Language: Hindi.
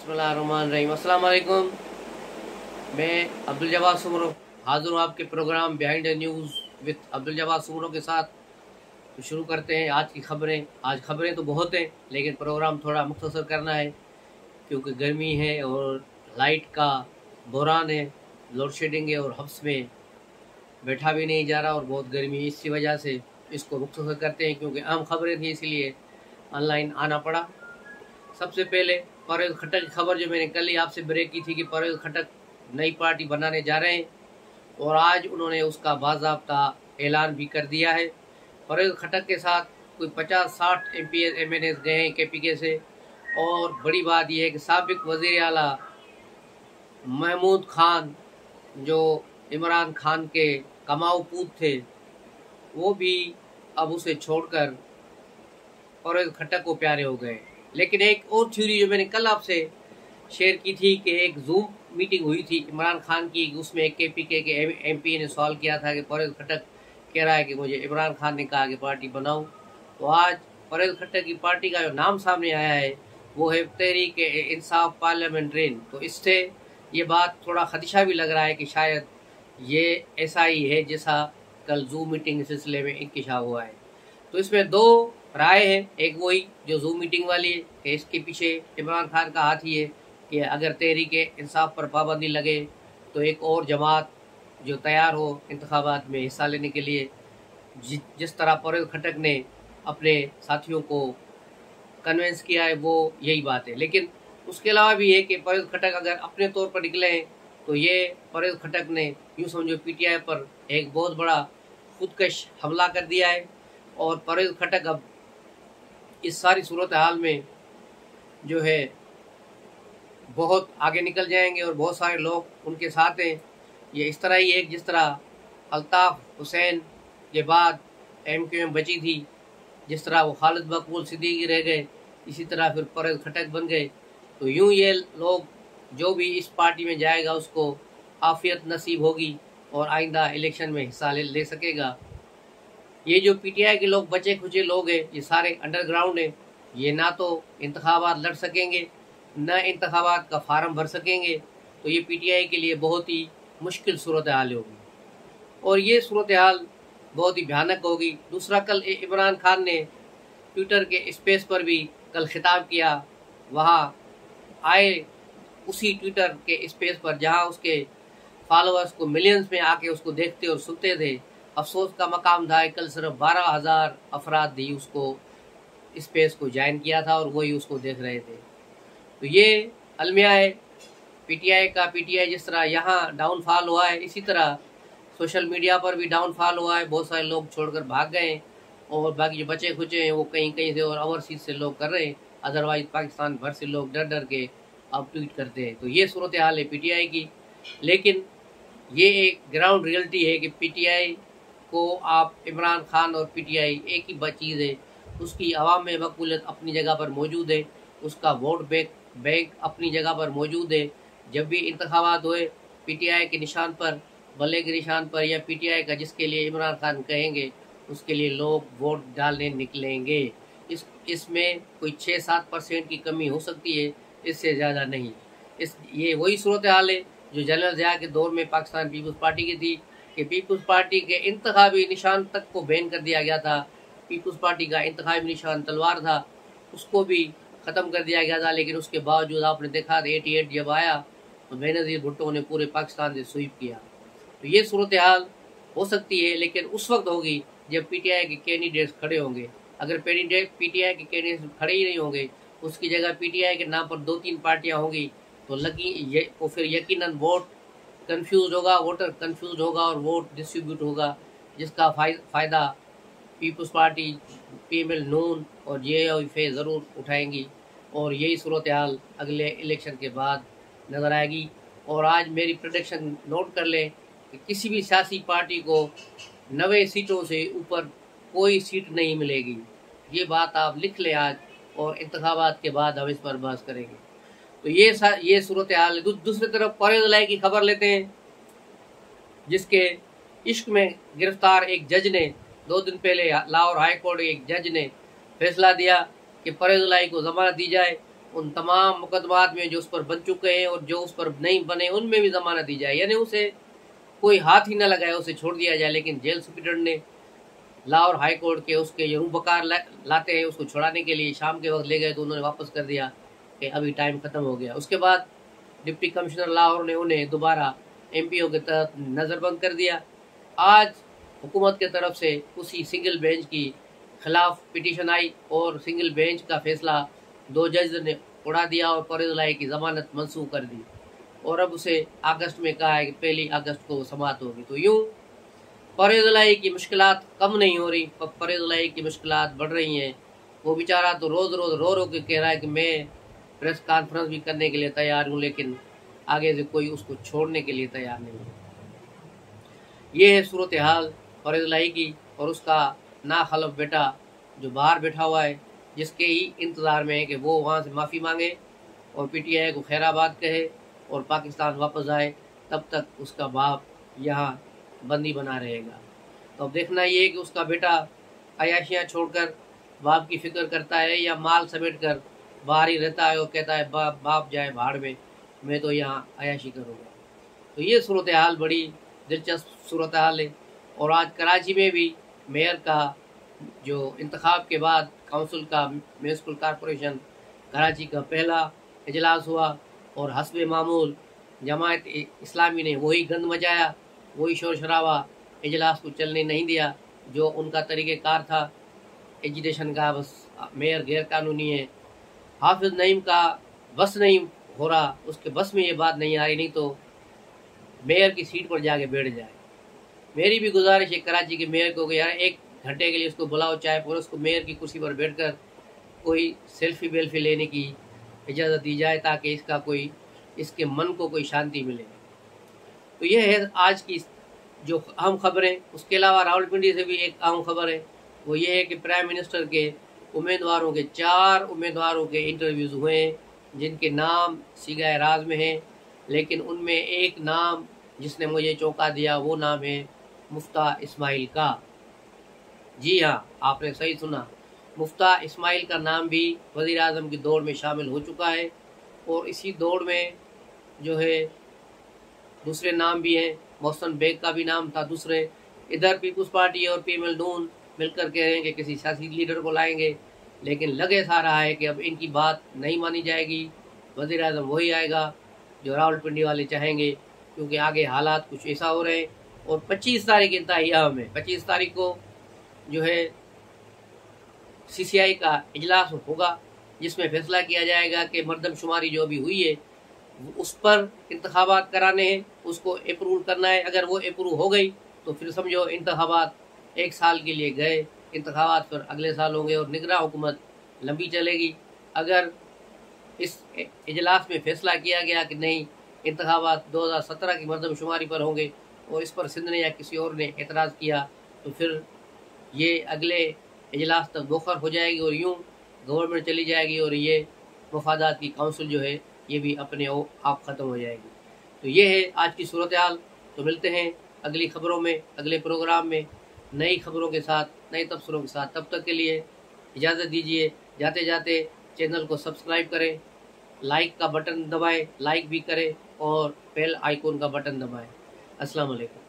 बिस्मिल्लाहिर्रहमानिर्रहीम। अस्सलाम वालेकुम। मैं अब्दुल जवाद सुमरो हाजिर हूँ आपके programme behind the news with Abdul Jawad Soomro के साथ। तो शुरू करते हैं आज की खबरें। आज खबरें तो बहुत हैं लेकिन प्रोग्राम थोड़ा मुख्तसर करना है क्योंकि गर्मी है और लाइट का बहरान है, लोड शेडिंग है और हब्स में बैठा भी नहीं जा रहा और बहुत गर्मी है। इसी वजह से इसको मुख्तसर करते हैं क्योंकि अहम खबरें थी इसलिए ऑनलाइन आना पड़ा। सबसे पहले परवेज़ खट्टर की खबर जो मैंने कल ही आपसे ब्रेक की थी कि परवेज़ खट्टर नई पार्टी बनाने जा रहे हैं और आज उन्होंने उसका बाज़ाब्ता ऐलान भी कर दिया है। परवेज़ खट्टर के साथ कोई 50-60 MPs MNS गए हैं KPK से। और बड़ी बात यह है कि साबिक वज़ीर आला महमूद खान जो इमरान खान के कमाऊ पूत थे वो भी अब उसे छोड़कर परवेज़ खट्टर को प्यारे हो गए। लेकिन एक और थ्योरी जो मैंने कल आपसे शेयर की थी कि एक जूम मीटिंग हुई थी इमरान खान की, उसमें एक KPK के MP ने सवाल किया था कि परवेज़ खट्टर कह रहा है कि मुझे इमरान खान ने कहा कि पार्टी बनाऊं। तो आज परवेज़ खट्टर की पार्टी का जो नाम सामने आया है वो है तहरीक इंसाफ पार्लियामेंट्रेन। तो इससे ये बात थोड़ा खदशा भी लग रहा है कि शायद ये ऐसा ही है जैसा कल जूम मीटिंग के सिलसिले में इंकिशाफ हुआ है। तो इसमें दो राय है, एक वही जो जूम मीटिंग वाली है कि इसके पीछे इमरान खान का हाथ ही है कि अगर तहरीक इंसाफ पर पाबंदी लगे तो एक और जमात जो तैयार हो इंतखाबात में हिस्सा लेने के लिए, जिस तरह परवेज़ खट्टर ने अपने साथियों को कन्वेंस किया है वो यही बात है। लेकिन उसके अलावा भी है कि परवेज़ खट्टर अगर अपने तौर पर निकले हैं तो ये परवेज़ खट्टर ने यूँ समझो PTI पर एक बहुत बड़ा खुदकश हमला कर दिया है। और परवेज़ खट्टर अब इस सारी सूरत हाल में जो है बहुत आगे निकल जाएंगे और बहुत सारे लोग उनके साथ हैं। ये इस तरह ही है जिस तरह अल्ताफ़ हुसैन के बाद MQM बची थी, जिस तरह वो खालिद मकबूल सिद्दीकी रह गए, इसी तरह फिर परवेज़ खट्टर बन गए। तो यूँ ये लोग जो भी इस पार्टी में जाएगा उसको आफियत नसीब होगी और आइंदा इलेक्शन में हिस्सा ले सकेगा। ये जो PTI के लोग बचे खुचे लोग हैं ये सारे अंडरग्राउंड हैं, ये ना तो इंतखाबात लड़ सकेंगे न इंतखाबात का फार्म भर सकेंगे। तो ये PTI के लिए बहुत ही मुश्किल सूरत हाल होगी और ये सूरत हाल बहुत ही भयानक होगी। दूसरा, कल इमरान खान ने ट्विटर के स्पेस पर भी कल खिताब किया। वहाँ आए उसी ट्विटर के स्पेस पर जहाँ उसके फॉलोअर्स को मिलियंस में आके उसको देखते और सुनते थे। अफसोस का मकाम था कल सिर्फ 12,000 अफराद ही उसको स्पेस को ज्वाइन किया था और वही उसको देख रहे थे। तो ये अलमिया है PTI का। PTI जिस तरह यहाँ डाउनफॉल हुआ है इसी तरह सोशल मीडिया पर भी डाउनफॉल हुआ है। बहुत सारे लोग छोड़कर भाग गए हैं और बाकी जो बचे खुचे हैं वो कहीं कहीं से और ओवरसीज से लोग कर रहे हैं। अदरवाइज पाकिस्तान भर से लोग डर डर के अब ट्वीट करते हैं। तो ये सूरत हाल है PTI की। लेकिन ये एक ग्राउंड रियलिटी है कि PTI को आप इमरान खान और PTI एक ही चीज़ है, उसकी आवाम में मकबूलियत अपनी जगह पर मौजूद है, उसका वोट बैंक अपनी जगह पर मौजूद है। जब भी इंतखाबात हुए PTI के निशान पर, बल्ले के निशान पर या PTI का जिसके लिए इमरान खान कहेंगे उसके लिए लोग वोट डालने निकलेंगे। इसमें कोई 6-7% की कमी हो सकती है, इससे ज़्यादा नहीं। ये वही सूरत हाल है जो जनरल ज़िया के दौर में पाकिस्तान पीपल्स पार्टी की थी कि पीपल्स पार्टी के इंतखाबी निशान तक को बैन कर दिया गया था। पीपल्स पार्टी का इंतखाबी निशान तलवार था, उसको भी ख़त्म कर दिया गया था। लेकिन उसके बावजूद आपने देखा 88 जब आया तो बेनज़ीर भुट्टो ने पूरे पाकिस्तान से स्वीप किया। तो ये सूरत हाल हो सकती है लेकिन उस वक्त होगी जब PTI के कैंडिडेट्स खड़े होंगे। अगर PTI के कैंडिडेट्स खड़े ही नहीं होंगे, उसकी जगह PTI के नाम पर 2-3 पार्टियाँ होंगी तो फिर यकीनन वोटर कंफ्यूज होगा और वोट डिस्ट्रीब्यूट होगा, जिसका फ़ायदा पीपल्स पार्टी, PML नून और JOIF ज़रूर उठाएंगी। और यही सूरत हाल अगले इलेक्शन के बाद नज़र आएगी। और आज मेरी प्रेडिक्शन नोट कर लें कि किसी भी सियासी पार्टी को 90 सीटों से ऊपर कोई सीट नहीं मिलेगी। ये बात आप लिख लें आज, और इंतखाबात के बाद हम इस पर बहस करेंगे। तो ये सूरत हाल है। दूसरी तरफ परवेज़ लाई की खबर लेते हैं, जिसके इश्क में गिरफ्तार एक जज ने 2 दिन पहले लाहौर हाई कोर्ट एक जज ने फैसला दिया कि परवेज़ लाई को जमानत दी जाए उन तमाम मुकदमात में जो उस पर बन चुके हैं और जो उस पर नहीं बने उनमें भी जमानत दी जाए, यानी उसे कोई हाथ ही न लगाए, उसे छोड़ दिया जाए। लेकिन जेल सुप्रिटेंडेंट ने लाहौर हाई कोर्ट के उसके जो रूबकार लाते हैं उसको छुड़ाने के लिए शाम के वक्त ले गए तो उन्होंने वापस कर दिया कि अभी टाइम ख़त्म हो गया। उसके बाद डिप्टी कमिश्नर लाहौर ने उन्हें दोबारा MPO के तहत नज़रबंद कर दिया। आज हुकूमत के तरफ से उसी सिंगल बेंच की खिलाफ पिटीशन आई और सिंगल बेंच का फैसला 2 जज ने उड़ा दिया और परवेज़ इलाही की ज़मानत मंसूख कर दी और अब उसे अगस्त में कहा है कि 1 अगस्त को वो समाप्त होगी। तो यूँ परवेज़ इलाही की मुश्किलात कम नहीं हो रही, परवेज़ इलाही की मुश्किलात बढ़ रही हैं। वो बेचारा तो रोज़ रोज़ रो रो के कह रहा है कि मैं प्रेस कॉन्फ्रेंस भी करने के लिए तैयार हूँ, लेकिन आगे से कोई उसको छोड़ने के लिए तैयार नहीं है। ये है सूरत हाल परवेज़ इलाही की और उसका नाखलफ बेटा जो बाहर बैठा हुआ है, जिसके ही इंतज़ार में है कि वो वहाँ से माफ़ी मांगे और PTI को खैराबाद कहे और पाकिस्तान वापस आए। तब तक उसका बाप यहाँ बंदी बना रहेगा। तो अब देखना ये है कि उसका बेटा अयाशियाँ छोड़कर बाप की फिक्र करता है या माल समेट कर बाहर ही रहता है और कहता है बाप जाए भाड़ में, मैं तो यहाँ अयाशी करूँगा। तो ये सूरत हाल बड़ी दिलचस्प सूरत हाल है। और आज कराची में भी मेयर का जो इंतखाब के बाद काउंसिल का म्यूनसिपल कॉरपोरेशन कराची का पहला इजलास हुआ और हस्बे मामूल जमात इस्लामी ने वही गंद मचाया, वही शोर शराबा, इजलास को चलने नहीं दिया जो उनका तरीक़ेकार था एजिटेशन का। बस मेयर गैर कानूनी है, हाफिज नईम का बस नहीं हो रहा, उसके बस में ये बात नहीं आ रही, नहीं तो मेयर की सीट पर जाके बैठ जाए। मेरी भी गुजारिश है कराची के मेयर को कि यार 1 घंटे के लिए उसको बुलाओ, चाहे पर उसको मेयर की कुर्सी पर बैठकर कोई सेल्फी वेल्फी लेने की इजाज़त दी जाए ताकि इसके मन को कोई शांति मिले। तो यह है आज की जो अहम खबरें। उसके अलावा रावलपिंडी से भी एक अहम खबर है, वो ये है कि प्राइम मिनिस्टर के उम्मीदवारों के 4 उम्मीदवारों के इंटरव्यूज़ हुए जिनके नाम सीगाए राज में हैं, लेकिन उनमें एक नाम जिसने मुझे चौंका दिया वो नाम है मुफ्ता इस्माइल का। जी हाँ, आपने सही सुना, मुफ्ता इस्माइल का नाम भी वज़ीर आज़म की दौड़ में शामिल हो चुका है। और इसी दौड़ में जो है दूसरे नाम भी हैं, मोहसन बेग का भी नाम था दूसरे। इधर पीपल्स पार्टी और पीएमएल नून मिलकर कह रहे हैं कि किसी सियासी लीडर को लाएंगे, लेकिन लगे सा रहा है कि अब इनकी बात नहीं मानी जाएगी। वज़ीर आज़म वही आएगा जो रावलपिंडी वाले चाहेंगे, क्योंकि आगे हालात कुछ ऐसा हो रहे हैं। और 25 तारीख इंतहाई अहम है, 25 तारीख को जो है CCI का इजलास होगा जिसमें फैसला किया जाएगा कि मरदमशुमारी जो अभी हुई है उस पर इंतखाबात कराने हैं, उसको अप्रूव करना है। अगर वो अप्रूव हो गई तो फिर समझो इंतखाबात 1 साल के लिए गए, इंतखाबात फिर अगले साल होंगे और निगरान हुकूमत लंबी चलेगी। अगर इस इजलास में फैसला किया गया कि नहीं इंतखाबात 2017 की मरदमशुमारी पर होंगे और इस पर सिंध ने या किसी और ने एतराज़ किया तो फिर ये अगले इजलास तक दोखर हो जाएगी और यूँ गवर्नमेंट चली जाएगी और ये मफादात की काउंसिल जो है ये भी अपने आप ख़त्म हो जाएगी। तो ये है आज की सूरत हाल। तो मिलते हैं अगली खबरों में, अगले प्रोग्राम में, नई खबरों के साथ, नए तबसरों के साथ। तब तक के लिए इजाज़त दीजिए। जाते जाते चैनल को सब्सक्राइब करें, लाइक का बटन दबाएं, लाइक भी करें और बेल आइकॉन का बटन दबाएं। अस्सलाम वालेकुम।